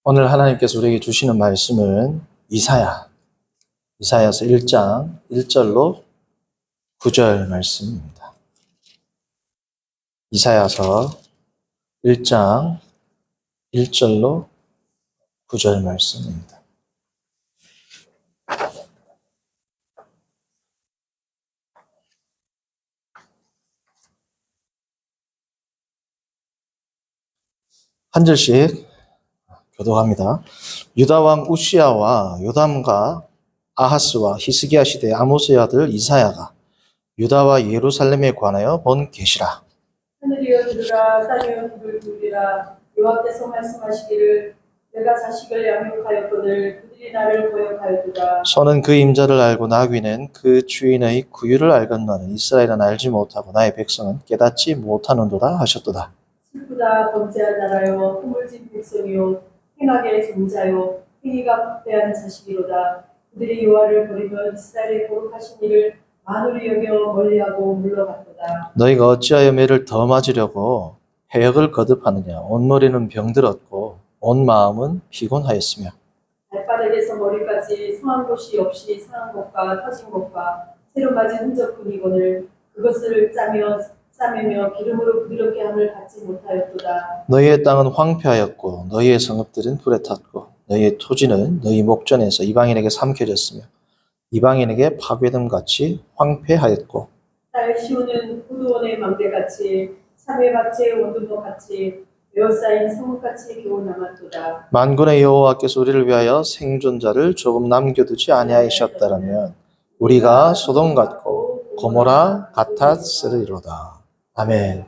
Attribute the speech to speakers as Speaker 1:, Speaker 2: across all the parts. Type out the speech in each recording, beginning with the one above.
Speaker 1: 오늘 하나님께서 우리에게 주시는 말씀은 이사야서 1장 1절로 9절 말씀입니다. 이사야서 1장 1절로 9절 말씀입니다. 한 절씩 교독합니다. 유다 왕 우시야와 요담과 아하스와 히스기야 시대 아모스의 아들 이사야가 유다와 예루살렘에 관하여 본 계시라.
Speaker 2: 하늘이여 들으라, 땅이여 귀를 기울이라. 여호와께서 말씀하시기를 내가 자식을 양육하였거늘 그들이 나를 거역하였도다. 소는
Speaker 1: 그 임자를 알고 나귀는 그 주인의 구유를 알건만은 이스라엘은 알지 못하고 나의 백성은 깨닫지 못하는도다 하셨도다.
Speaker 2: 슬프다 번제한 나라여, 허물진 백성이요, 행악의 종자요, 행위가 확대한 자식이로다. 그들이 여호와를 버리며 이스라엘의 거룩하신 이를 만으로 여겨 멀리하고 물러갔도다.
Speaker 1: 너희가 어찌하여 매를 더 맞으려고 해역을 거듭하느냐. 온 머리는 병들었고 온 마음은 피곤하였으며
Speaker 2: 발바닥에서 머리까지 상한 곳이 없이 상한 것과 터진 것과 새로 맞은 흔적뿐이거늘 그것을 싸매며 기름으로 부드럽게 함을 받지 못하였도다.
Speaker 1: 너희의 땅은 황폐하였고 너희의 성읍들은 불에 탔고 너희의 토지는 너희 목전에서 이방인에게 삼켜졌으며 이방인에게 파괴됨 같이 황폐하였고
Speaker 2: 딸 시온은 포도원의 망대같이 참외밭의 원두막같이 에워싸인 성읍같이 겨우 남았도다.
Speaker 1: 만군의 여호와께서 우리를 위하여 생존자를 조금 남겨두지 아니하셨다라면 우리가 소돔 같고 고모라 같았으리로다. 아멘.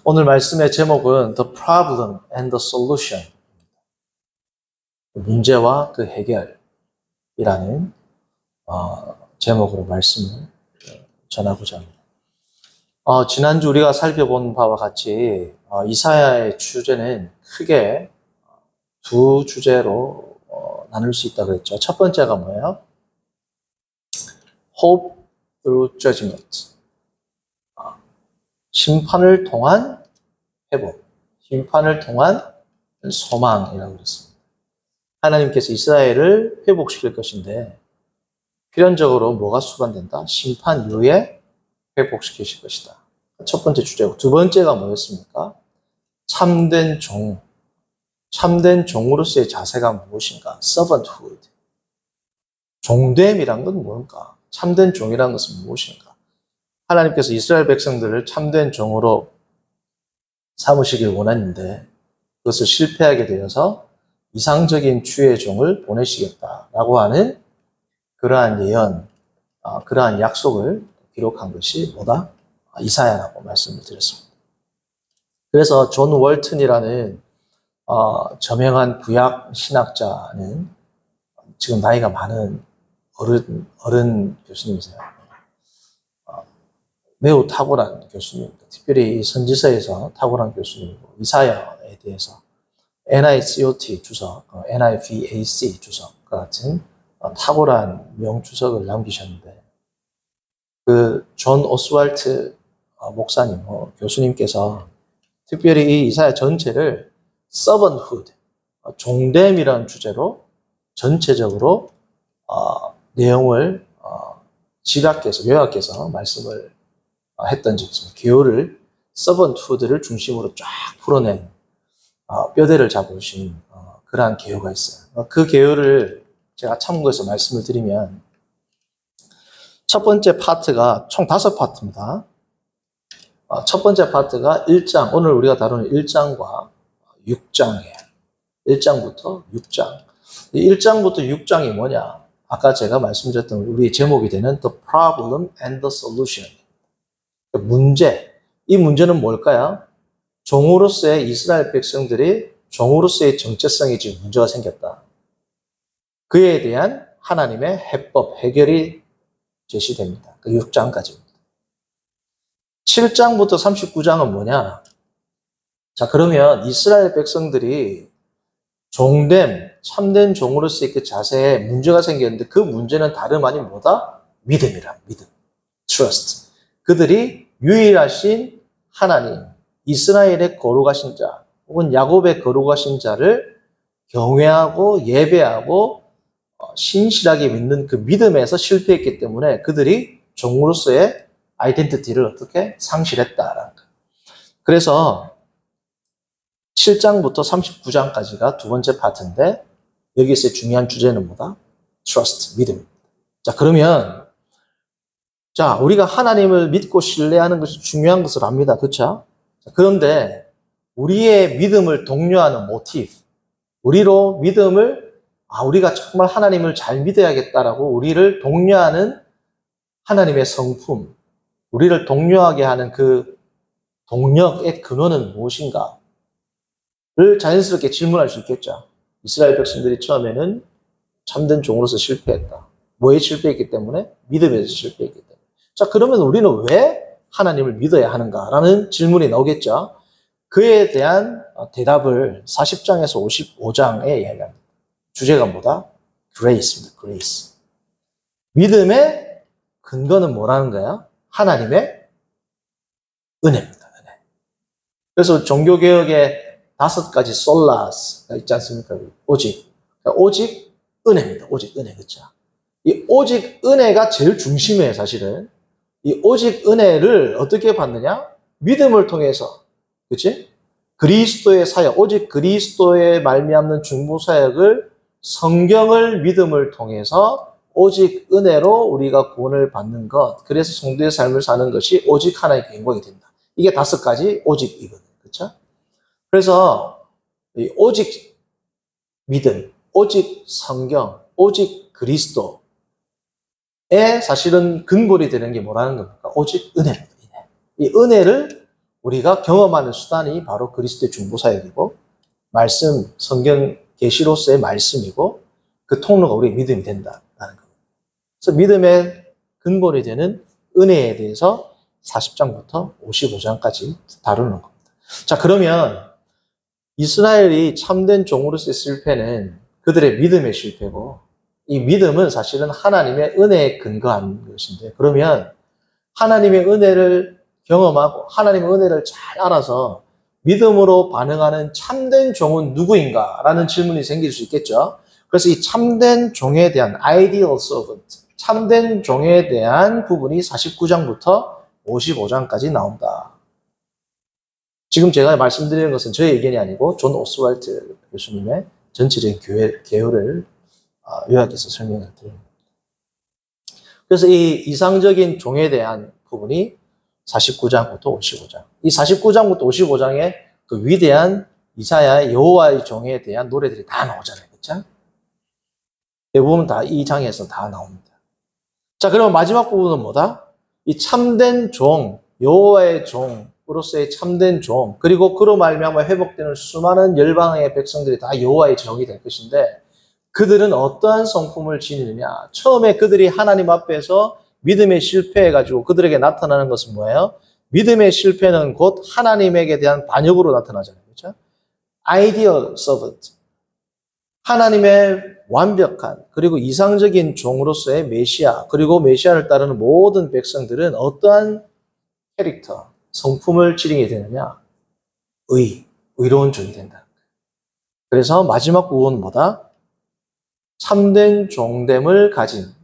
Speaker 1: 오늘 말씀의 제목은 The Problem and the Solution, 문제와 그 해결이라는 제목으로 말씀을 전하고자 합니다. 지난주 우리가 살펴본 바와 같이 이사야의 주제는 크게 두 주제로 나눌 수 있다고 했죠. 첫 번째가 뭐예요? Hope through Judgment. 심판을 통한 회복, 심판을 통한 소망이라고 그랬습니다. 하나님께서 이스라엘을 회복시킬 것인데 필연적으로 뭐가 수반된다? 심판 이후에 회복시키실 것이다. 첫 번째 주제고, 두 번째가 뭐였습니까? 참된 종, 참된 종으로서의 자세가 무엇인가? Servanthood. 종됨이란 건 뭔가? 참된 종이란 것은 무엇인가? 하나님께서 이스라엘 백성들을 참된 종으로 삼으시길 원했는데 그것을 실패하게 되어서 이상적인 주의 종을 보내시겠다라고 하는 그러한 예언, 그러한 약속을 기록한 것이 뭐다? 이사야라고 말씀을 드렸습니다. 그래서 존 월튼이라는 저명한 구약 신학자는 지금 나이가 많은 어른 교수님이세요. 매우 탁월한 교수님입니다. 특별히 선지서에서 탁월한 교수님이고 이사야에 대해서 NICOT 주석, NIVAC 주석과 같은 탁월한 명주석을 남기셨는데 그 존 오스왈트 목사님, 교수님께서 특별히 이 이사야 전체를 servanthood, 종됨이라는 주제로 전체적으로 내용을 요약해서 말씀을 했던 적이 있습니다. 기호를 서번트후드를 중심으로 쫙 풀어낸 뼈대를 잡으신 그러한 개요가 있어요. 그 개요를 제가 참고해서 말씀을 드리면 첫 번째 파트가 총 5파트입니다. 첫 번째 파트가 1장, 오늘 우리가 다루는 1장과 6장이에요. 1장부터 6장. 1장부터 6장이 뭐냐? 아까 제가 말씀드렸던 우리의 제목이 되는 The Problem and the Solution. 문제, 이 문제는 뭘까요? 종으로서의 이스라엘 백성들이 종으로서의 정체성에 지금 문제가 생겼다. 그에 대한 하나님의 해법, 해결이 제시됩니다. 그 6장까지입니다. 7장부터 39장은 뭐냐? 자, 그러면 이스라엘 백성들이 종됨, 참된 종으로서의 그 자세에 문제가 생겼는데 그 문제는 다름 아닌 뭐다? 믿음이라, 믿음. Trust. 그들이 유일하신 하나님, 이스라엘의 거룩하신 자, 혹은 야곱의 거룩하신 자를 경외하고 예배하고 신실하게 믿는 그 믿음에서 실패했기 때문에 그들이 종으로서의 아이덴티티를 어떻게 상실했다라는 거예요. 그래서 7장부터 39장까지가 두 번째 파트인데 여기서의 중요한 주제는 뭐다? Trust, 믿음입니다. 자, 그러면 자, 우리가 하나님을 믿고 신뢰하는 것이 중요한 것을 압니다. 그렇죠? 그런데 우리의 믿음을 독려하는 모티브, 우리로 믿음을 우리가 정말 하나님을 잘 믿어야겠다라고 우리를 독려하는 하나님의 성품, 우리를 독려하게 하는 그 동력의 근원은 무엇인가를 자연스럽게 질문할 수 있겠죠. 이스라엘 백성들이 처음에는 참된 종으로서 실패했다. 뭐에 실패했기 때문에? 믿음에서 실패했기 때문에. 자, 그러면 우리는 왜 하나님을 믿어야 하는가라는 질문이 나오겠죠. 그에 대한 대답을 40장에서 55장에 이야기합니다. 주제가 뭐다? Grace입니다. Grace. 믿음의 근거는 뭐라는 거야? 하나님의 은혜입니다. 은혜. 그래서 종교개혁의 5가지 솔라스가 있지 않습니까? 오직 은혜입니다. 오직 은혜. 그렇죠? 이 오직 은혜가 제일 중심이에요, 사실은. 이 오직 은혜를 어떻게 받느냐? 믿음을 통해서. 그치? 그리스도의 사역, 오직 그리스도의 말미암는 중보 사역을 성경을 믿음을 통해서 오직 은혜로 우리가 구원을 받는 것. 그래서 성도의 삶을 사는 것이 오직 하나님께 영광이 된다. 이게 5가지 오직이거든요. 그렇죠? 그래서 이 오직 믿음, 오직 성경, 오직 그리스도에 사실은 근본이 되는 게 뭐라는 겁니까? 오직 은혜입니다. 이 은혜를 우리가 경험하는 수단이 바로 그리스도의 중보사역이고 말씀, 성경 계시로서의 말씀이고 그 통로가 우리의 믿음이 된다는 겁니다. 그래서 믿음의 근본이 되는 은혜에 대해서 40장부터 55장까지 다루는 겁니다. 자, 그러면 이스라엘이 참된 종으로서의 실패는 그들의 믿음의 실패고 이 믿음은 사실은 하나님의 은혜에 근거한 것인데 그러면 하나님의 은혜를 경험하고 하나님의 은혜를 잘 알아서 믿음으로 반응하는 참된 종은 누구인가라는 질문이 생길 수 있겠죠. 그래서 이 참된 종에 대한 ideal servant, 참된 종에 대한 부분이 49장부터 55장까지 나온다. 지금 제가 말씀드리는 것은 저의 의견이 아니고 존 오스왈트 교수님의 전체적인 개요를 요약해서 설명을 드립니다. 그래서 이 이상적인 종에 대한 부분이 49장부터 55장. 이 49장부터 55장에 그 위대한 이사야의 여호와의 종에 대한 노래들이 다 나오잖아요. 그렇죠? 대부분 다 이 장에서 다 나옵니다. 자, 그러면 마지막 부분은 뭐다? 이 참된 종, 여호와의 종으로서의 참된 종, 그리고 그로 말미암아 회복되는 수많은 열방의 백성들이 다 여호와의 종이 될 것인데 그들은 어떠한 성품을 지니느냐? 처음에 그들이 하나님 앞에서 믿음에 실패해가지고 그들에게 나타나는 것은 뭐예요? 믿음의 실패는 곧 하나님에게 대한 반역으로 나타나잖아요. 그렇죠? Ideal servant. 하나님의 완벽한 그리고 이상적인 종으로서의 메시아 그리고 메시아를 따르는 모든 백성들은 어떠한 캐릭터, 성품을 지니게 되느냐? 의로운 종이 된다. 그래서 마지막 부분은 뭐다? 참된 종됨을 가진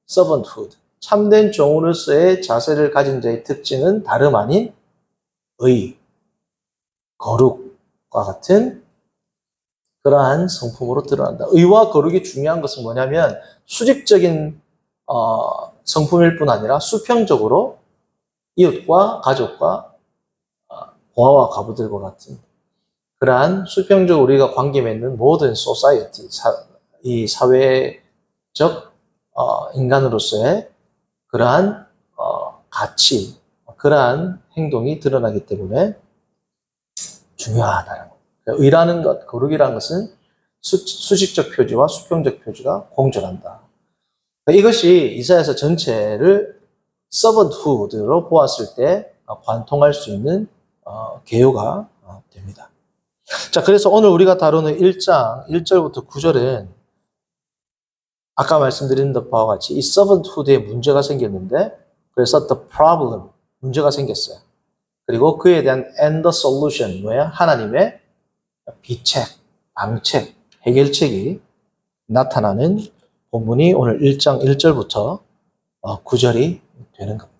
Speaker 1: servanthood. 참된 종으로서의 자세를 가진 자의 특징은 다름 아닌 거룩과 같은 그러한 성품으로 드러난다. 의와 거룩이 중요한 것은 뭐냐면 수직적인 성품일 뿐 아니라 수평적으로 이웃과 가족과 고아와 과부들과 같은 그러한 수평적으로 우리가 관계 맺는 모든 소사이어티, 이 사회적 인간으로서의 그러한 가치, 그러한 행동이 드러나기 때문에 중요하다는 거예요. 의라는 것, 거룩이라는 것은 수직적 표지와 수평적 표지가 공존한다. 이것이 이사야서 전체를 서번트후드로 보았을 때 관통할 수 있는 개요가 됩니다. 자, 그래서 오늘 우리가 다루는 1장 1절부터 9절은 아까 말씀드린 바와 같이 이 servanthood에 문제가 생겼는데 그래서 the problem, 문제가 생겼어요. 그리고 그에 대한 and the solution, 뭐야? 하나님의 비책, 방책, 해결책이 나타나는 본문이 오늘 1장 1절부터 9절이 되는 겁니다.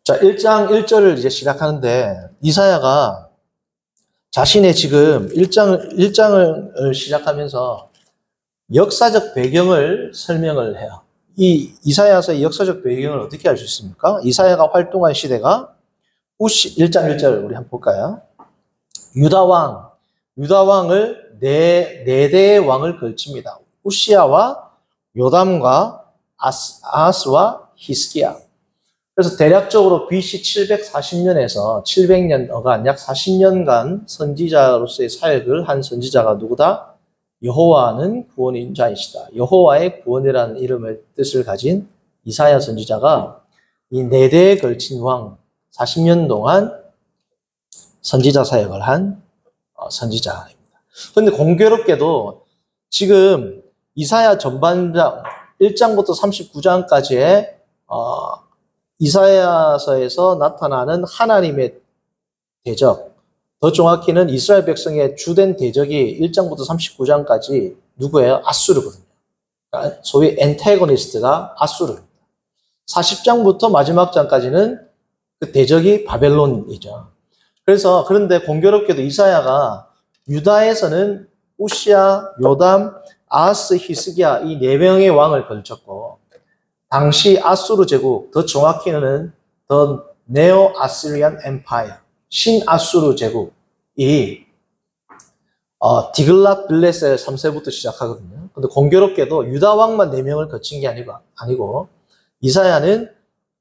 Speaker 1: 자, 1장 1절을 이제 시작하는데 이사야가 자신의 지금 1장을 시작하면서 역사적 배경을 설명을 해요. 이 이사야서의 역사적 배경을 어떻게 알 수 있습니까? 이사야가 활동한 시대가 1장 1절 우리 한번 볼까요? 유다왕을 네 대의 왕을 걸칩니다. 우시야와 요담과 아하스와 히스기야. 그래서 대략적으로 BC 740년에서 700년간 약 40년간 선지자로서의 사역을 한 선지자가 누구다? 여호와는 구원인 자이시다. 여호와의 구원이라는 이름의 뜻을 가진 이사야 선지자가 이 네 대에 걸친 왕 40년 동안 선지자 사역을 한 선지자입니다. 그런데 공교롭게도 지금 이사야 전반장 1장부터 39장까지의 이사야서에서 나타나는 하나님의 대적, 더 정확히는 이스라엘 백성의 주된 대적이 1장부터 39장까지 누구예요? 아수르거든요. 그러니까 소위 엔테고니스트가 아수르입니다. 40장부터 마지막 장까지는 그 대적이 바벨론이죠. 그런데 공교롭게도 이사야가 유다에서는 우시야, 요담, 아하스, 히스기야 이 네 명의 왕을 걸쳤고 당시 아수르 제국, 더 정확히는 더 네오 아시리안 엠파이어, 신아수르 제국이 디글랏 빌레셀 3세부터 시작하거든요. 근데 공교롭게도 유다 왕만 4명을 거친 게 아니고 이사야는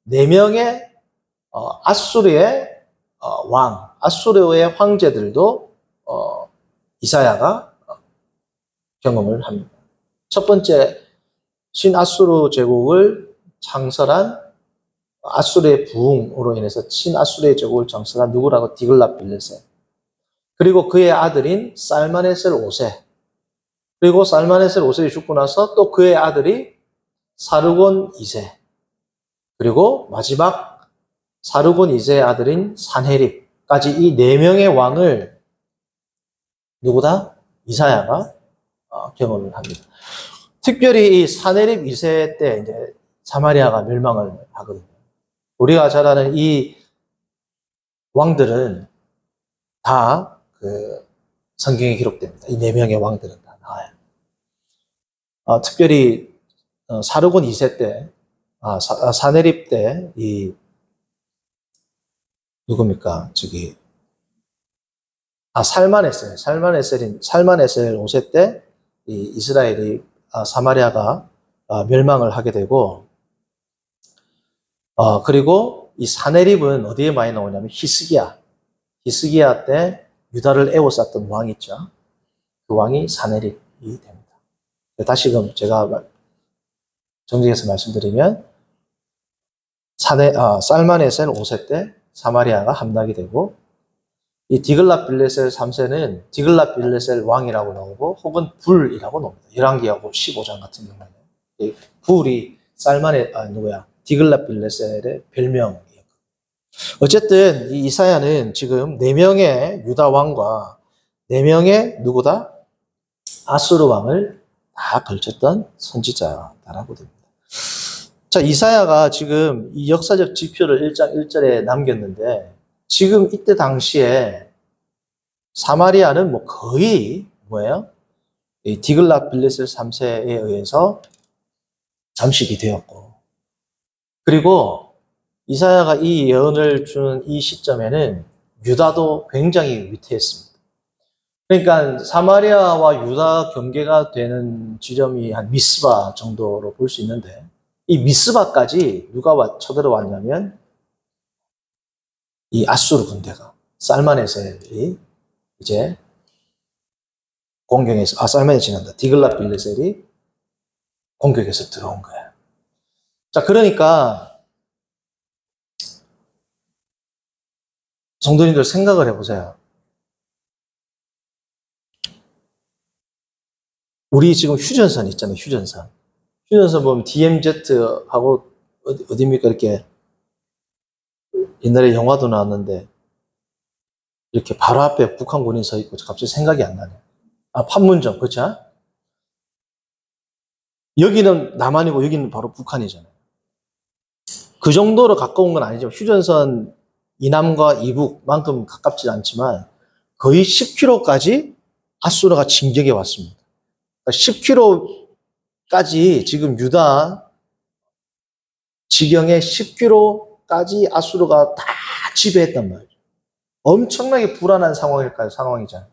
Speaker 1: 4명의 아수르의 왕, 아수르의 황제들도 이사야가 경험을 합니다. 첫 번째 신아수르 제국을 창설한 아수르의 부흥으로 인해서 신아수르의 제국을 창설한 누구라고? 디글랏 빌레셀. 그리고 그의 아들인 살마네셀 5세. 그리고 살마네셀 5세이 죽고 나서 또 그의 아들이 사르곤 2세. 그리고 마지막 사르곤 2세의 아들인 산헤립까지 이 4명의 왕을 누구다? 이사야가 경험을 합니다. 특별히 이 산헤립 2세 때 이제 사마리아가 멸망을 하거든요. 우리가 잘 아는 이 왕들은 다 그 성경에 기록됩니다. 이 4명의 왕들은 다 나와요. 특별히 사르곤 2세 때, 산헤립 때 이 누굽니까? 살마네셀 5세 때 이 이스라엘이 사마리아가 멸망을 하게 되고, 그리고 이 산헤립은 어디에 많이 나오냐면 히스기야 때 유다를 에워쌌던 왕 있죠. 그 왕이 산헤립이 됩니다. 다시금 제가 정리해서 말씀드리면 살마네셀 5세 때 사마리아가 함락이 되고, 이 디글랏 빌레셀 3세는 디글랏 빌레셀 왕이라고 나오고 혹은 불이라고 나옵니다. 열왕기하고 15장 같은 경우에는 이 불이 디글랏 빌레셀의 별명이었고, 어쨌든 이 이사야는 지금 4명의 유다 왕과 4명의 누구다? 아수르 왕을 다 걸쳤던 선지자다라고 됩니다. 자, 이사야가 지금 이 역사적 지표를 1장 1절에 남겼는데, 지금 이때 당시에 사마리아는 거의 이 디글랏 빌레셀 3세에 의해서 잠식이 되었고, 그리고 이사야가 이 예언을 주는 이 시점에는 유다도 굉장히 위태했습니다. 그러니까 사마리아와 유다 경계가 되는 지점이 한 미스바 정도로 볼 수 있는데, 이 미스바까지 누가 쳐들어왔냐면 이 아수르 군대가, 살마네셀이 이제 공격해서, 디글랏 빌레셀이 공격해서 들어온 거예요. 자, 그러니까 성도님들 생각을 해보세요. 우리 지금 휴전선 있잖아요, 휴전선. 휴전선 보면 DMZ하고 어디입니까? 이렇게 옛날에 영화도 나왔는데 이렇게 바로 앞에 북한 군인이 서 있고 갑자기 생각이 안 나네. 아, 판문점, 그렇죠? 여기는 남한이고 여기는 바로 북한이잖아요. 그 정도로 가까운 건 아니지만 휴전선 이남과 이북만큼 가깝지 않지만 거의 10km까지 아수르가 진격해 왔습니다. 그러니까 10km까지 지금 유다 지경의 10km까지 아수르가 다 지배했단 말이죠. 엄청나게 불안한 상황이잖아요.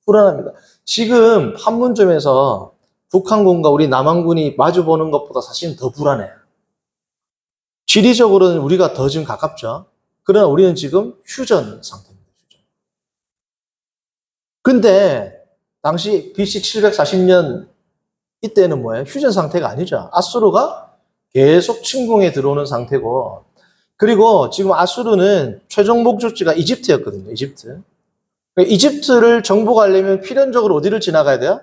Speaker 1: 불안합니다. 지금 판문점에서 북한군과 우리 남한군이 마주보는 것보다 사실은 더 불안해요. 지리적으로는 우리가 더 지금 가깝죠. 그러나 우리는 지금 휴전 상태입니다. 휴전. 근데 당시 BC 740년 이때는 뭐예요? 휴전 상태가 아니죠. 아수르가 계속 침공해 들어오는 상태고, 그리고 지금 아수르는 최종 목적지가 이집트였거든요. 이집트. 이집트를 정복하려면 필연적으로 어디를 지나가야 돼요?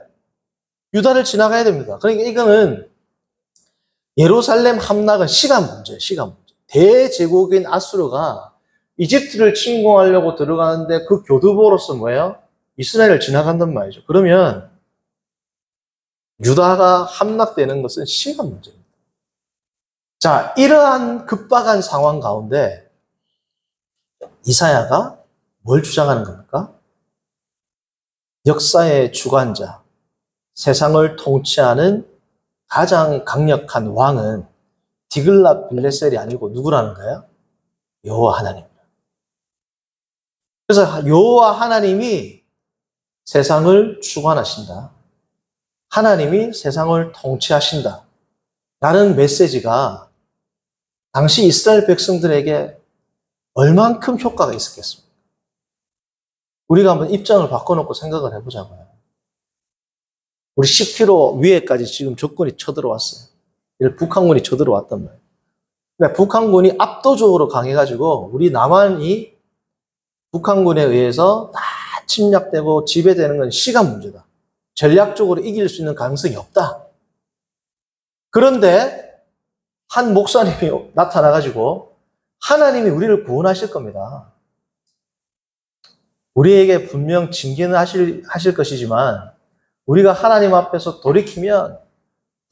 Speaker 1: 유다를 지나가야 됩니다. 그러니까 이거는 예루살렘 함락은 시간 문제예요. 시간 문제. 대제국인 아수르가 이집트를 침공하려고 들어가는데 그 교두보로서 뭐예요? 이스라엘을 지나간단 말이죠. 그러면 유다가 함락되는 것은 시간 문제입니다. 자, 이러한 급박한 상황 가운데 이사야가 뭘 주장하는 겁니까? 역사의 주관자, 세상을 통치하는 가장 강력한 왕은 디글랏 빌레셀이 아니고 누구라는 거예요? 여호와 하나님입니다. 그래서 여호와 하나님이 세상을 주관하신다. 하나님이 세상을 통치하신다. 라는 메시지가 당시 이스라엘 백성들에게 얼만큼 효과가 있었겠습니까? 우리가 한번 입장을 바꿔놓고 생각을 해보자고요. 우리 10km 위에까지 지금 적군이 쳐들어왔어요. 북한군이 쳐들어왔단 말이에요. 그러니까 북한군이 압도적으로 강해가지고 우리 남한이 북한군에 의해서 다 침략되고 지배되는 건 시간 문제다. 전략적으로 이길 수 있는 가능성이 없다. 그런데 한 목사님이 나타나가지고 하나님이 우리를 구원하실 겁니다. 우리에게 분명 징계는 하실 것이지만 우리가 하나님 앞에서 돌이키면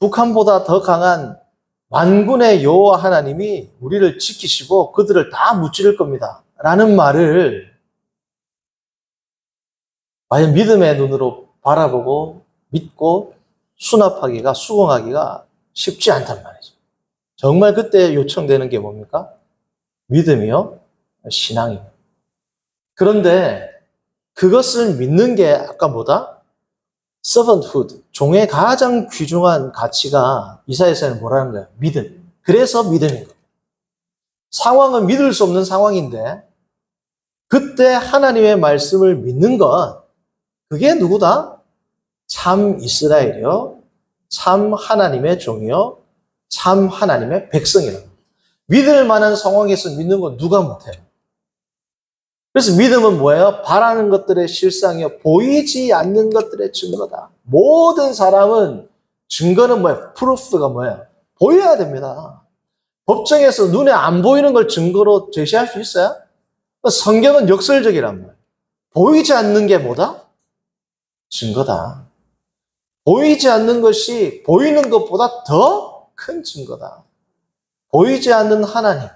Speaker 1: 북한보다 더 강한 만군의 여호와 하나님이 우리를 지키시고 그들을 다 무찌를 겁니다. 라는 말을 과연 믿음의 눈으로 바라보고 믿고 수긍하기가 쉽지 않단 말이죠. 정말 그때 요청되는 게 뭡니까? 믿음이요? 신앙입니다. 그런데 그것을 믿는 게 아까 뭐다? servanthood, 종의 가장 귀중한 가치가 이사야서는 뭐라는 거예요? 믿음. 그래서 믿음인 겁니다. 상황은 믿을 수 없는 상황인데 그때 하나님의 말씀을 믿는 것, 그게 누구다? 참 이스라엘이요, 참 하나님의 종이요, 참 하나님의 백성이라는 겁니다. 믿을 만한 상황에서 믿는 건 누가 못해요? 그래서 믿음은 뭐예요? 바라는 것들의 실상이요, 보이지 않는 것들의 증거다. 모든 사람은 증거는 뭐예요? 프루프가 뭐예요? 보여야 됩니다. 법정에서 눈에 안 보이는 걸 증거로 제시할 수 있어요? 성경은 역설적이란 말이에요. 보이지 않는 게 뭐다? 증거다. 보이지 않는 것이 보이는 것보다 더 큰 증거다. 보이지 않는 하나님,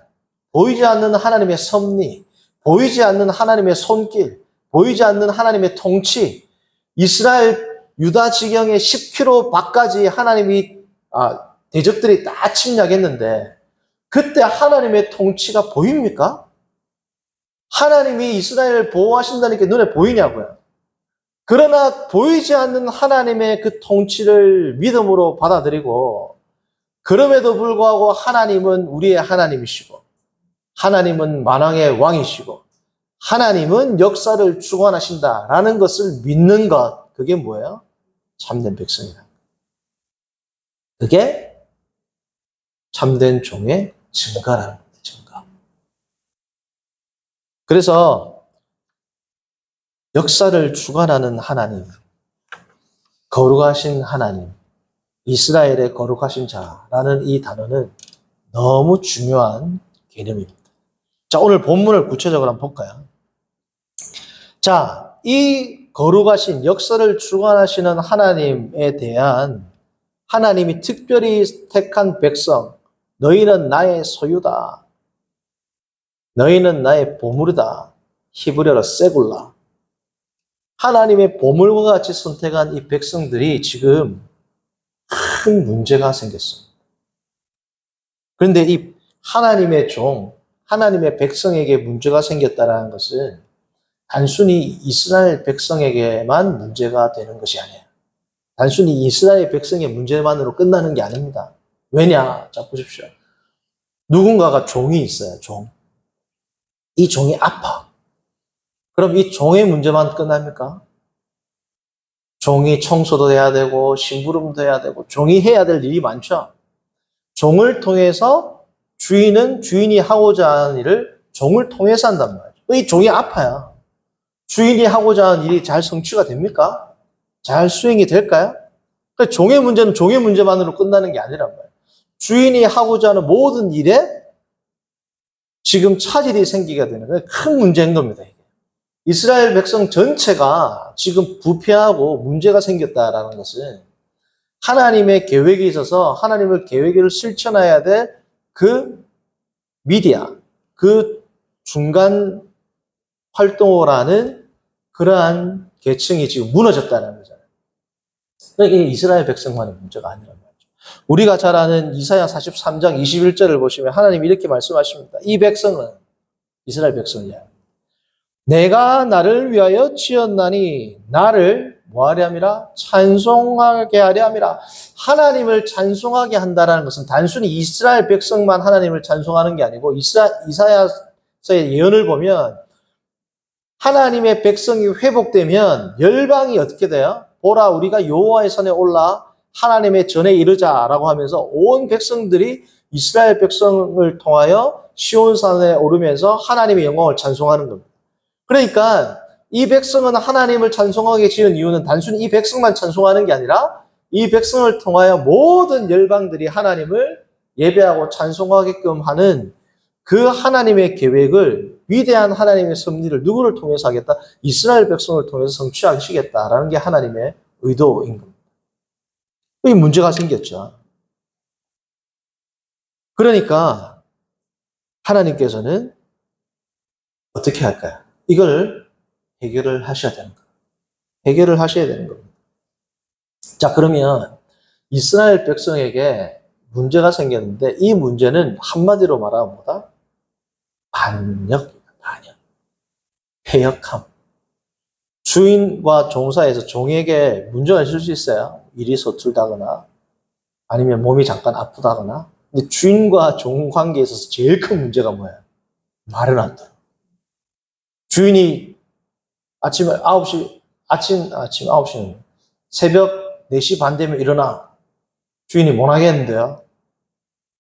Speaker 1: 보이지 않는 하나님의 섭리, 보이지 않는 하나님의 손길, 보이지 않는 하나님의 통치, 이스라엘 유다 지경의 10km 밖까지 하나님이 대적들이 다 침략했는데 그때 하나님의 통치가 보입니까? 하나님이 이스라엘을 보호하신다는 게 눈에 보이냐고요. 그러나 보이지 않는 하나님의 그 통치를 믿음으로 받아들이고, 그럼에도 불구하고 하나님은 우리의 하나님이시고, 하나님은 만왕의 왕이시고, 하나님은 역사를 주관하신다라는 것을 믿는 것, 그게 뭐예요? 참된 백성이다. 그게 참된 종의 증거라는 겁니다. 증거. 그래서 역사를 주관하는 하나님, 거룩하신 하나님, 이스라엘의 거룩하신 자라는 이 단어는 너무 중요한 개념입니다. 자, 오늘 본문을 구체적으로 한번 볼까요? 자, 이 거룩하신 역사를 주관하시는 하나님에 대한 하나님이 특별히 택한 백성, 너희는 나의 소유다. 너희는 나의 보물이다. 히브리어로 세굴라. 하나님의 보물과 같이 선택한 이 백성들이 지금 큰 문제가 생겼습니다. 그런데 이 하나님의 종, 하나님의 백성에게 문제가 생겼다는 것은 단순히 이스라엘 백성에게만 문제가 되는 것이 아니에요. 단순히 이스라엘 백성의 문제만으로 끝나는 게 아닙니다. 왜냐? 자, 보십시오. 누군가가 종이 있어요, 종. 이 종이 아파. 그럼 이 종의 문제만 끝납니까? 종이 청소도 해야 되고, 심부름도 해야 되고, 종이 해야 될 일이 많죠. 종을 통해서 주인이 하고자 하는 일을 종을 통해서 한단 말이죠. 이 종이 아파요. 주인이 하고자 하는 일이 잘 성취가 됩니까? 잘 수행이 될까요? 그러니까 종의 문제는 종의 문제만으로 끝나는 게 아니란 말이에요. 주인이 하고자 하는 모든 일에 지금 차질이 생기게 되는 거예요. 큰 문제인 겁니다. 이게. 이스라엘 백성 전체가 지금 부패하고 문제가 생겼다라는 것은 하나님의 계획에 있어서 하나님의 계획을 실천해야 될 그 미디어, 그 중간 활동을 하는 그러한 계층이 지금 무너졌다는 거잖아요. 그러니까 이게 이스라엘 백성만의 문제가 아니란 말이죠. 우리가 잘 아는 이사야 43장 21절을 보시면 하나님이 이렇게 말씀하십니다. 이 백성은 이스라엘 백성이야. 내가 나를 위하여 지었나니 나를 뭐하려 함이라? 찬송하게 하려 함이라. 하나님을 찬송하게 한다는 것은 단순히 이스라엘 백성만 하나님을 찬송하는 게 아니고 이사야서의 예언을 보면 하나님의 백성이 회복되면 열방이 어떻게 돼요? 보라 우리가 여호와의 산에 올라 하나님의 전에 이르자라고 하면서 온 백성들이 이스라엘 백성을 통하여 시온산에 오르면서 하나님의 영광을 찬송하는 겁니다. 그러니까 이 백성은 하나님을 찬송하게 지은 이유는 단순히 이 백성만 찬송하는 게 아니라 이 백성을 통하여 모든 열방들이 하나님을 예배하고 찬송하게끔 하는 그 하나님의 계획을 위대한 하나님의 섭리를 누구를 통해서 하겠다? 이스라엘 백성을 통해서 성취하시겠다라는 게 하나님의 의도인 겁니다. 이 문제가 생겼죠. 그러니까 하나님께서는 어떻게 할까요? 이걸 해결을 하셔야 되는 거예요. 해결을 하셔야 되는 겁니다. 자, 그러면 이스라엘 백성에게 문제가 생겼는데 이 문제는 한마디로 말하면 뭐다? 반역입니다. 반역. 패역함. 주인과 종 사이에서 종에게 문제가 있을 수 있어요. 일이 서툴다거나 아니면 몸이 잠깐 아프다거나. 근데 주인과 종 관계에 있어서 제일 큰 문제가 뭐예요? 말을 안 들어. 주인이 아침 9시는 새벽 4시 반 되면 일어나. 주인이 못 하겠는데요.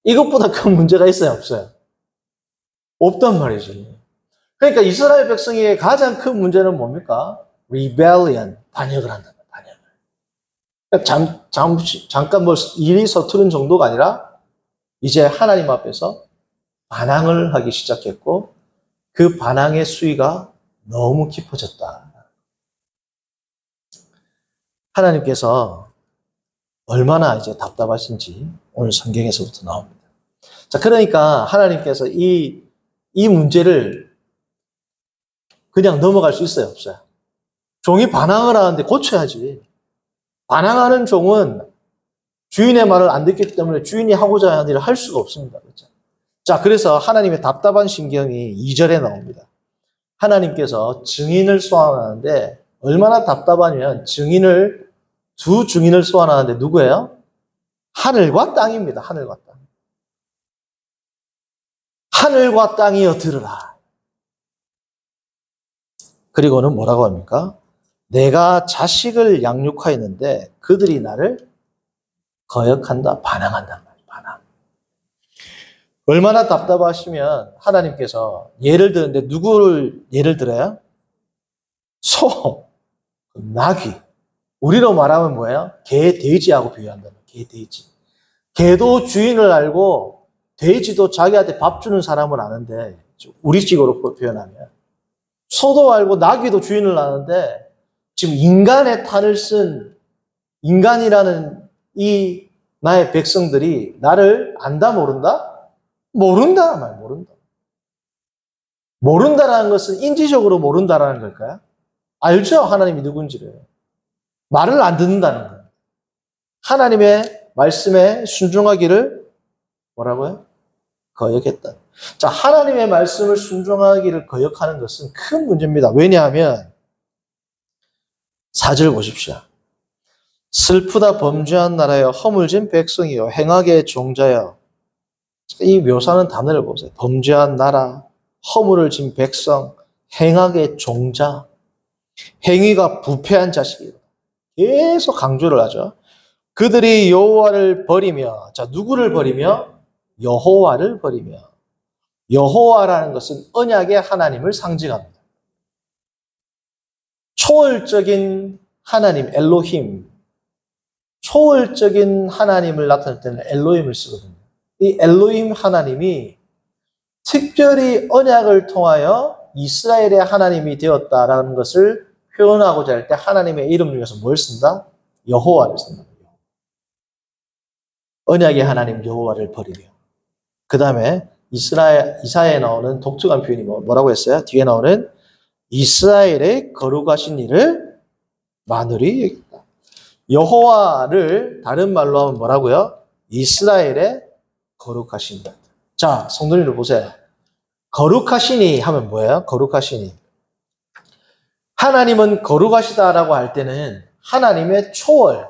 Speaker 1: 이것보다 큰 문제가 있어요, 없어요? 없단 말이지. 그러니까 이스라엘 백성의 가장 큰 문제는 뭡니까? Rebellion, 반역을 한다는 거예요, 반역을. 그러니까 잠깐 뭐 일이 서투른 정도가 아니라 이제 하나님 앞에서 반항을 하기 시작했고 그 반항의 수위가 너무 깊어졌다. 하나님께서 얼마나 이제 답답하신지 오늘 성경에서부터 나옵니다. 자, 그러니까 하나님께서 이 문제를 그냥 넘어갈 수 있어요, 없어요? 종이 반항을 하는데 고쳐야지. 반항하는 종은 주인의 말을 안 듣기 때문에 주인이 하고자 하는 일을 할 수가 없습니다. 그렇죠? 자, 그래서 하나님의 답답한 심경이 2절에 나옵니다. 하나님께서 증인을 소환하는데 얼마나 답답하냐면 두 증인을 소환하는데 누구예요? 하늘과 땅입니다. 하늘과 땅. 하늘과 땅이여 들으라. 그리고는 뭐라고 합니까? 내가 자식을 양육하였는데 그들이 나를 거역한다, 반항한단 말이에요. 반항. 얼마나 답답하시면 하나님께서 예를 드는데 누구를 예를 들어요? 소, 나귀. 우리로 말하면 뭐예요? 개, 돼지하고 비유한다는 거예요. 개, 돼지. 개도 주인을 알고 돼지도 자기한테 밥 주는 사람을 아는데 우리식으로 표현하면. 소도 알고 나귀도 주인을 아는데 지금 인간의 탈을 쓴 인간이라는 이 나의 백성들이 나를 안다 모른다? 모른다 말 모른다. 모른다라는 것은 인지적으로 모른다라는 걸까요? 알죠? 하나님이 누군지를. 말을 안 듣는다는 거예요. 하나님의 말씀에 순종하기를 뭐라고요? 거역했다. 자, 하나님의 말씀을 순종하기를 거역하는 것은 큰 문제입니다. 왜냐하면 4절 보십시오. 슬프다 범죄한 나라여 허물진 백성이여 행악의 종자여. 이 묘사하는 단어를 보세요. 범죄한 나라, 허물을 진 백성, 행악의 종자, 행위가 부패한 자식이다. 계속 강조를 하죠. 그들이 여호와를 버리며, 자, 누구를 버리며? 여호와를 버리며. 여호와라는 것은 언약의 하나님을 상징합니다. 초월적인 하나님, 엘로힘. 초월적인 하나님을 나타낼 때는 엘로힘을 쓰거든요. 이 엘로힘 하나님이 특별히 언약을 통하여 이스라엘의 하나님이 되었다라는 것을 표현하고자 할 때 하나님의 이름 중에서 뭘 쓴다? 여호와를 쓴다. 언약의 하나님 여호와를 버리며. 그 다음에 이사야에 나오는 독특한 표현이 뭐라고 했어요? 뒤에 나오는 이스라엘의 거룩하신 이를 만으리 여겼다. 여호와를 다른 말로 하면 뭐라고요? 이스라엘의 거룩하신 이. 자, 성도님들 보세요. 거룩하시니 하면 뭐예요? 거룩하시니. 하나님은 거룩하시다라고 할 때는 하나님의 초월,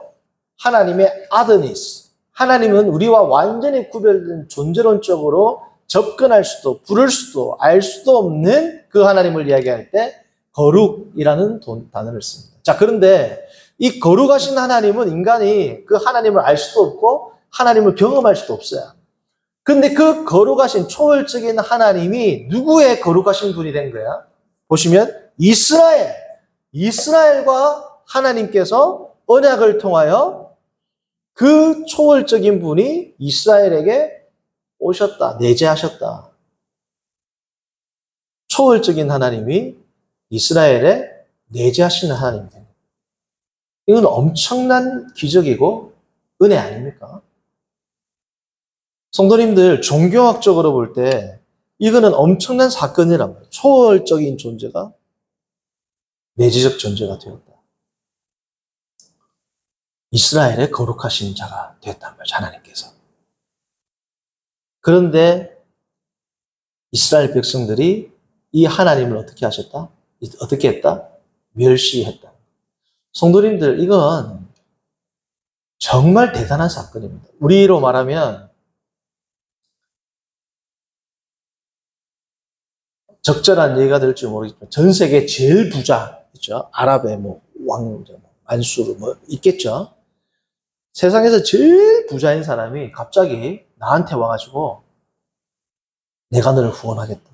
Speaker 1: 하나님의 아드니스, 하나님은 우리와 완전히 구별된 존재론적으로 접근할 수도, 부를 수도, 알 수도 없는 그 하나님을 이야기할 때 거룩이라는 단어를 씁니다. 자, 그런데 이 거룩하신 하나님은 인간이 그 하나님을 알 수도 없고 하나님을 경험할 수도 없어요. 근데 그 거룩하신 초월적인 하나님이 누구의 거룩하신 분이 된 거야? 보시면 이스라엘과 하나님께서 언약을 통하여 그 초월적인 분이 이스라엘에게 오셨다, 내재하셨다. 초월적인 하나님이 이스라엘에 내재하시는 하나님이 됩니다. 이건 엄청난 기적이고 은혜 아닙니까? 성도님들, 종교학적으로 볼 때 이거는 엄청난 사건이란 말이에요. 초월적인 존재가 내재적 존재가 되었다. 이스라엘의 거룩하신 자가 됐단 말이죠, 하나님께서. 그런데 이스라엘 백성들이 이 하나님을 어떻게 하셨다? 어떻게 했다? 멸시했다. 성도님들, 이건 정말 대단한 사건입니다. 우리로 말하면 적절한 얘기가 될지 모르겠지만 전 세계 제일 부자 있죠. 아랍의 왕자, 만수르 있겠죠. 세상에서 제일 부자인 사람이 갑자기 나한테 와가지고 내가 너를 후원하겠다.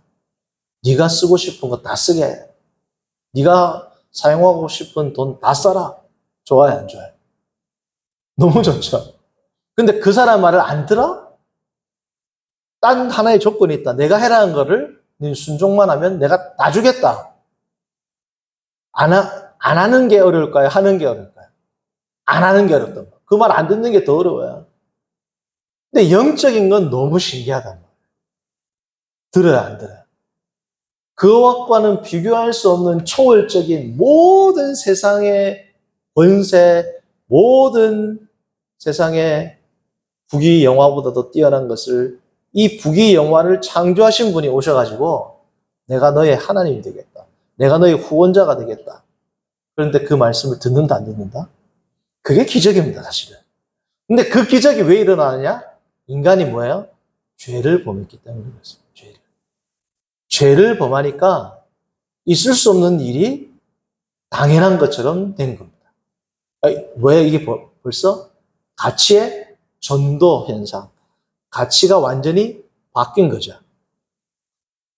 Speaker 1: 네가 쓰고 싶은 거 다 쓰게 해. 네가 사용하고 싶은 돈 다 써라. 좋아요, 안 좋아요? 너무 좋죠. 근데 그 사람 말을 안 들어? 딴 하나의 조건이 있다. 내가 해라는 거를 네 순종만 하면 내가 다 주겠다. 안 하는 게 어려울까요? 하는 게 어려울까요? 안 하는 게 어렵단 말이에요. 그 말 안 듣는 게 더 어려워요. 근데 영적인 건 너무 신기하단 말이에요. 들어요, 안 들어요? 그것과는 비교할 수 없는 초월적인 모든 세상의 권세, 모든 세상의 부귀 영화보다도 뛰어난 것을 이 부귀 영화를 창조하신 분이 오셔가지고 내가 너의 하나님이 되겠다. 내가 너의 후원자가 되겠다. 그런데 그 말씀을 듣는다 안 듣는다? 그게 기적입니다, 사실은. 근데 그 기적이 왜 일어나느냐? 인간이 뭐예요? 죄를 범했기 때문에 그렇습니다. 죄를 범하니까 있을 수 없는 일이 당연한 것처럼 된 겁니다. 왜 이게 벌써? 가치의 전도 현상. 가치가 완전히 바뀐 거죠.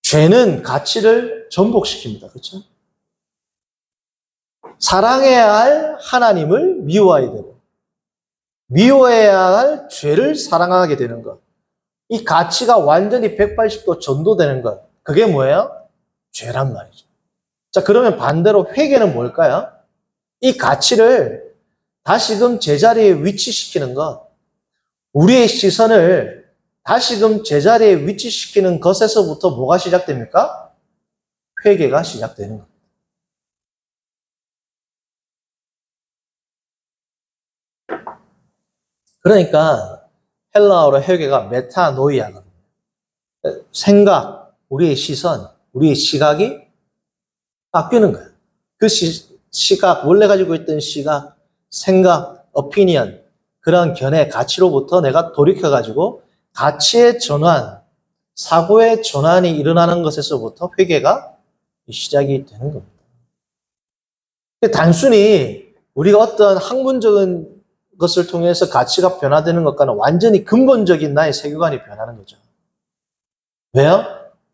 Speaker 1: 죄는 가치를 전복시킵니다. 그렇죠? 사랑해야 할 하나님을 미워해야 되고 미워해야 할 죄를 사랑하게 되는 것. 이 가치가 완전히 180도 전도되는 것. 그게 뭐예요? 죄란 말이죠. 자, 그러면 반대로 회개는 뭘까요? 이 가치를 다시금 제자리에 위치시키는 것, 우리의 시선을 다시금 제자리에 위치시키는 것에서부터 뭐가 시작됩니까? 회개가 시작되는 것. 그러니까 헬라어로 회개가 메타노이아거든요. 생각, 우리의 시선, 우리의 시각이 바뀌는 거예요. 그 시각, 원래 가지고 있던 시각, 생각, 오피니언, 그런 견해, 가치로부터 내가 돌이켜가지고 가치의 전환, 사고의 전환이 일어나는 것에서부터 회개가 시작이 되는 겁니다. 단순히 우리가 어떤 학문적인 것을 통해서 가치가 변화되는 것과는 완전히 근본적인 나의 세계관이 변하는 거죠. 왜요?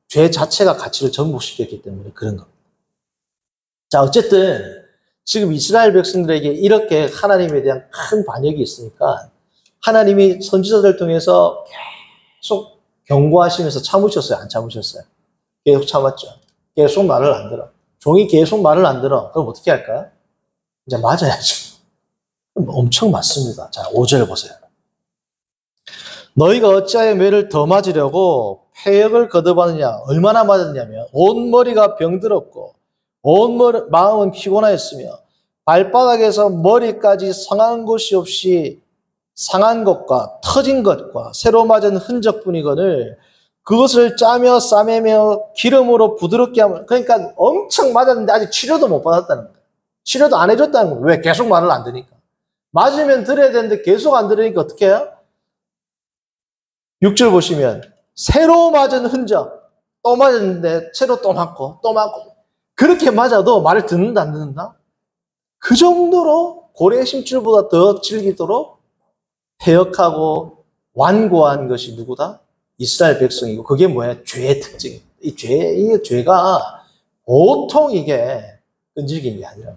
Speaker 1: 죄 자체가 가치를 전복시켰기 때문에 그런 겁니다. 자, 어쨌든 지금 이스라엘 백성들에게 이렇게 하나님에 대한 큰 반역이 있으니까 하나님이 선지자들 통해서 계속 경고하시면서 참으셨어요? 안 참으셨어요? 계속 참았죠. 계속 말을 안 들어. 종이 계속 말을 안 들어. 그럼 어떻게 할까요? 이제 맞아야죠. 엄청 맞습니다. 자, 5절 보세요. 너희가 어찌하여 매를 더 맞으려고 패역을 거듭하느냐? 얼마나 맞았냐면 온 머리가 병들었고 온 마음은 피곤하였으며 발바닥에서 머리까지 상한 곳이 없이 상한 것과 터진 것과 새로 맞은 흔적뿐이거늘 그것을 짜며 싸매며 기름으로 부드럽게 하면, 그러니까 엄청 맞았는데 아직 치료도 못 받았다는 거예요. 치료도 안 해줬다는 거예요. 왜? 계속 말을 안 듣니까. 맞으면 들어야 되는데 계속 안 들으니까 어떻게 해요? 6절 보시면 새로 맞은 흔적, 또 맞았는데 새로 또 맞고 또 맞고, 그렇게 맞아도 말을 듣는다 안 듣는다? 그 정도로 고래 심줄보다 더 질기도록 패역하고 완고한 것이 누구다? 이스라엘 백성이고, 그게 뭐야? 죄의 특징입니다. 이 죄가 보통 이게 끈질긴 게 아니라,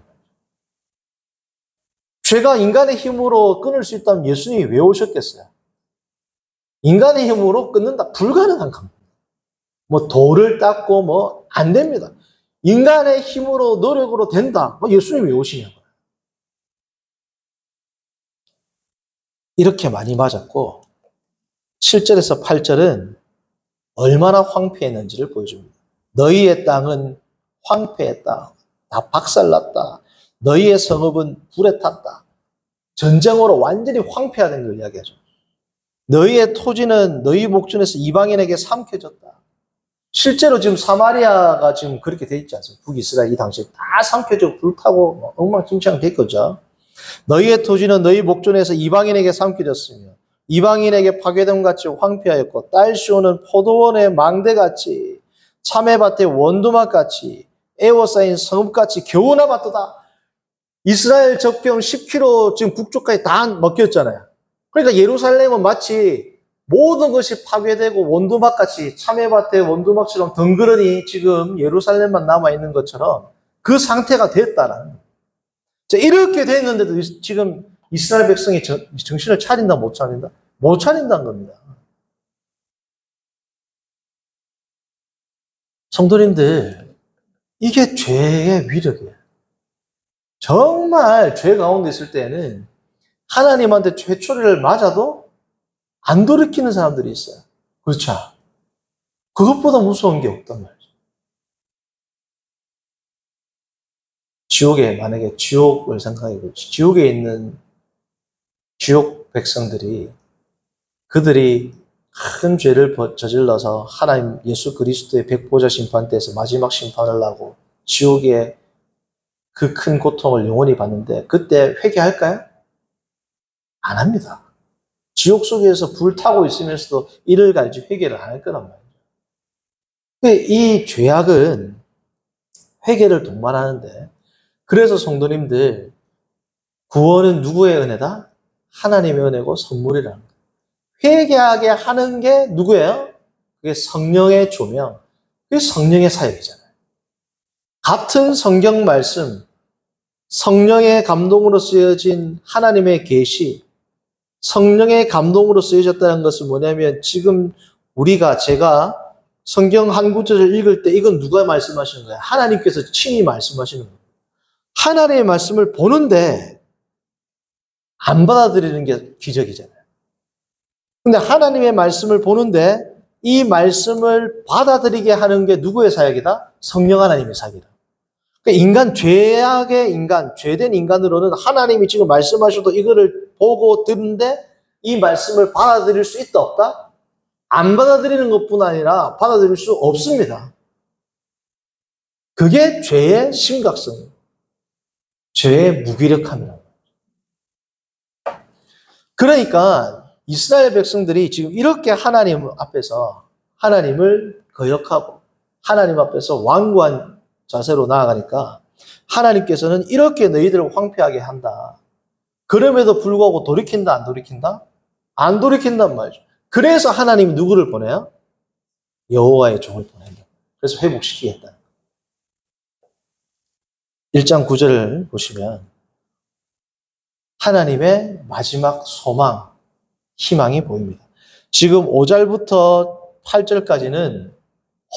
Speaker 1: 죄가 인간의 힘으로 끊을 수 있다면 예수님이 왜 오셨겠어요? 인간의 힘으로 끊는다? 불가능한 겁니다. 뭐 돌을 닦고 뭐 안 됩니다. 인간의 힘으로 노력으로 된다? 뭐 예수님이 왜 오시냐고요. 이렇게 많이 맞았고 7절에서 8절은 얼마나 황폐했는지를 보여줍니다. 너희의 땅은 황폐했다. 다 박살났다. 너희의 성읍은 불에 탔다. 전쟁으로 완전히 황폐화된 걸 이야기하죠. 너희의 토지는 너희 목전에서 이방인에게 삼켜졌다. 실제로 지금 사마리아가 지금 그렇게 돼 있지 않습니까? 북이스라엘 이 당시에 다 삼켜져 불타고 엉망진창 됐거죠. 너희의 토지는 너희 목전에서 이방인에게 삼켜졌으며 이방인에게 파괴됨같이 황폐하였고 딸시오는 포도원의 망대같이 참외밭의 원두막같이 에워싸인 성읍같이 겨우 남았도다. 이스라엘 적경 10km 지금 북쪽까지 다 먹혔잖아요. 그러니까 예루살렘은 마치 모든 것이 파괴되고 원두막같이 참외밭의 원두막처럼 덩그러니 지금 예루살렘만 남아있는 것처럼 그 상태가 됐다라는 거예요. 자, 이렇게 됐는데도 지금 이스라엘 백성이 정신을 차린다 못 차린다? 못 차린다는 겁니다. 성도님들, 이게 죄의 위력이에요. 정말 죄 가운데 있을 때는 하나님한테 죄초리를 맞아도 안 돌이키는 사람들이 있어요. 그렇죠? 그것보다 무서운 게 없단 말이죠. 지옥에, 만약에 지옥을 생각해보죠. 지옥에 있는 지옥 백성들이, 그들이 큰 죄를 저질러서 하나님 예수 그리스도의 백보자 심판대에서 마지막 심판을 하고 지옥의 그 큰 고통을 영원히 받는데 그때 회개할까요? 안 합니다. 지옥 속에서 불타고 있으면서도 이를 갈지 회개를 안 할 거란 말이죠. 이 죄악은 회개를 동반하는데, 그래서 성도님들, 구원은 누구의 은혜다? 하나님의 은혜고 선물이라는 거예요. 회개하게 하는 게 누구예요? 그게 성령의 조명, 그게 성령의 사역이잖아요. 같은 성경 말씀, 성령의 감동으로 쓰여진 하나님의 계시, 성령의 감동으로 쓰여졌다는 것은 뭐냐면 지금 제가 성경 한 구절을 읽을 때 이건 누가 말씀하시는 거예요? 하나님께서 친히 말씀하시는 거예요. 하나님의 말씀을 보는데 안 받아들이는 게 기적이잖아요. 근데 하나님의 말씀을 보는데 이 말씀을 받아들이게 하는 게 누구의 사역이다? 성령 하나님의 사역이다. 그러니까 인간, 죄악의 인간, 죄된 인간으로는 하나님이 지금 말씀하셔도 이거를 보고 듣는데 이 말씀을 받아들일 수 있다, 없다? 안 받아들이는 것뿐 아니라 받아들일 수 없습니다. 그게 죄의 심각성이에요. 죄의 무기력함이라고. 그러니까 이스라엘 백성들이 지금 이렇게 하나님 앞에서 하나님을 거역하고 하나님 앞에서 완고한 자세로 나아가니까 하나님께서는 이렇게 너희들을 황폐하게 한다. 그럼에도 불구하고 돌이킨다, 안 돌이킨다? 안 돌이킨단 말이죠. 그래서 하나님이 누구를 보내요? 여호와의 종을 보낸다. 그래서 회복시키겠다. 1장 9절을 보시면 하나님의 마지막 소망, 희망이 보입니다. 지금 5절부터 8절까지는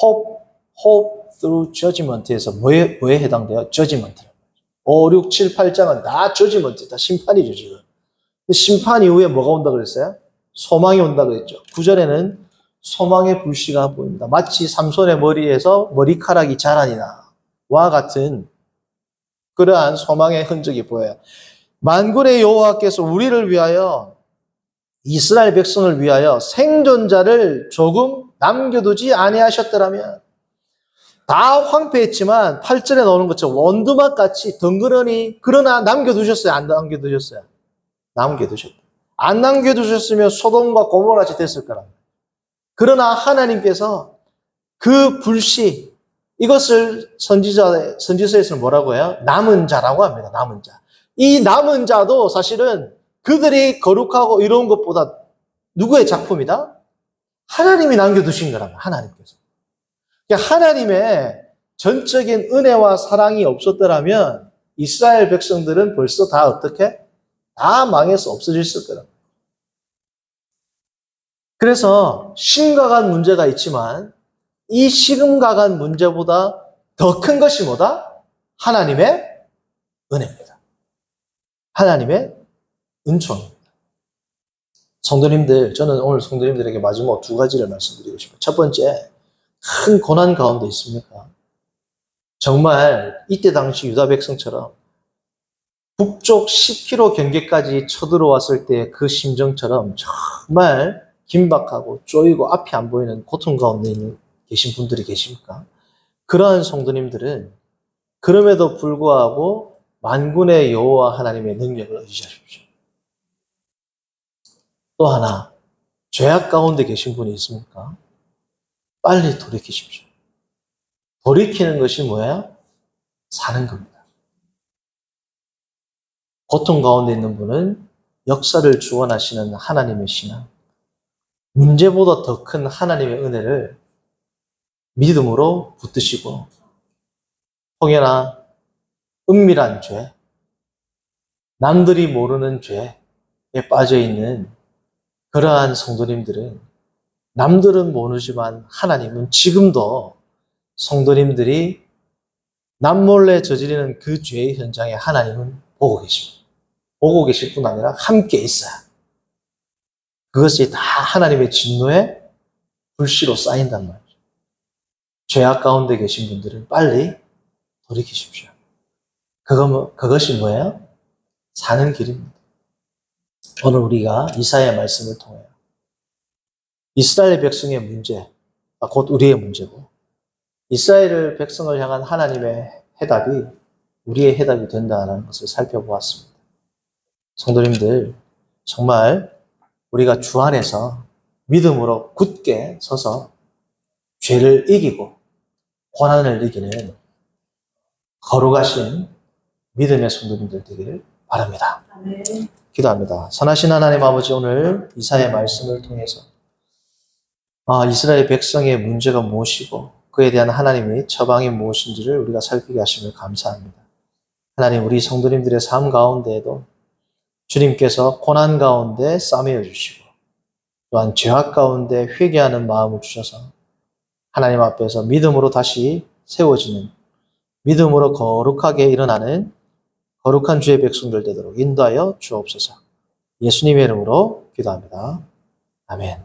Speaker 1: hope through judgment에서 뭐에 해당돼요? judgment. 5, 6, 7, 8장은 다 judgment이다. 심판이죠, 지금. 심판 이후에 뭐가 온다 그랬어요? 소망이 온다 그랬죠. 9절에는 소망의 불씨가 보입니다. 마치 삼손의 머리에서 머리카락이 자라니나 와 같은 그러한 소망의 흔적이 보여요. 만군의 여호와께서 우리를 위하여 이스라엘 백성을 위하여 생존자를 조금 남겨두지 아니하셨더라면 다 황폐했지만 8절에 나오는 것처럼 원두막 같이 덩그러니 그러나 남겨두셨어요? 안 남겨두셨어요? 남겨두셨다. 안 남겨두셨으면 소돔과 고모라같이 됐을 거랍니다. 그러나 하나님께서 그 불씨 이것을 선지서에서는 뭐라고 해요? 남은 자라고 합니다. 남은 자. 이 남은 자도 사실은 그들이 거룩하고 이로운 것보다 누구의 작품이다? 하나님이 남겨두신 거랍니다. 하나님께서. 그러니까 하나님의 전적인 은혜와 사랑이 없었더라면 이스라엘 백성들은 벌써 다 어떻게? 다 망해서 없어졌을 거랍니다. 그래서 심각한 문제가 있지만 이 심각한 문제보다 더 큰 것이 뭐다? 하나님의 은혜입니다. 하나님의 은총입니다. 성도님들, 저는 오늘 성도님들에게 마지막 두 가지를 말씀드리고 싶어요. 첫 번째, 큰 고난 가운데 있습니까? 정말 이때 당시 유다 백성처럼 북쪽 10km 경계까지 쳐들어왔을 때 그 심정처럼 정말 긴박하고 쪼이고 앞이 안 보이는 고통 가운데 계신 분들이 계십니까? 그러한 성도님들은 그럼에도 불구하고 만군의 여호와 하나님의 능력을 의지하십시오. 또 하나, 죄악 가운데 계신 분이 있습니까? 빨리 돌이키십시오. 돌이키는 것이 뭐예요? 사는 겁니다. 고통 가운데 있는 분은 역사를 주관하시는 하나님의 신앙, 문제보다 더 큰 하나님의 은혜를 믿음으로 붙드시고 혹여나 은밀한 죄, 남들이 모르는 죄에 빠져있는 그러한 성도님들은 남들은 모르지만 하나님은 지금도 성도님들이 남몰래 저지르는 그 죄의 현장에 하나님은 보고 계십니다. 보고 계실 뿐 아니라 함께 있어요. 그것이 다 하나님의 진노의 불씨로 쌓인단 말이죠. 죄악 가운데 계신 분들은 빨리 돌이키십시오. 그것이 뭐예요? 사는 길입니다. 오늘 우리가 이사야의 말씀을 통해 이스라엘 백성의 문제, 곧 우리의 문제고 이스라엘 백성을 향한 하나님의 해답이 우리의 해답이 된다는 것을 살펴보았습니다. 성도님들, 정말 우리가 주 안에서 믿음으로 굳게 서서 죄를 이기고 고난을 이기는 거룩하신 믿음의 성도님들 되기를 바랍니다.
Speaker 2: 아멘.
Speaker 1: 기도합니다. 선하신 하나님 아버지, 오늘 이사야의 말씀을 통해서 이스라엘 백성의 문제가 무엇이고 그에 대한 하나님의 처방이 무엇인지를 우리가 살피게 하심을 감사합니다. 하나님, 우리 성도님들의 삶 가운데에도 주님께서 고난 가운데 싸매어 주시고 또한 죄악 가운데 회개하는 마음을 주셔서 하나님 앞에서 믿음으로 다시 세워지는, 믿음으로 거룩하게 일어나는 거룩한 주의 백성들 되도록 인도하여 주옵소서. 예수님의 이름으로 기도합니다. 아멘.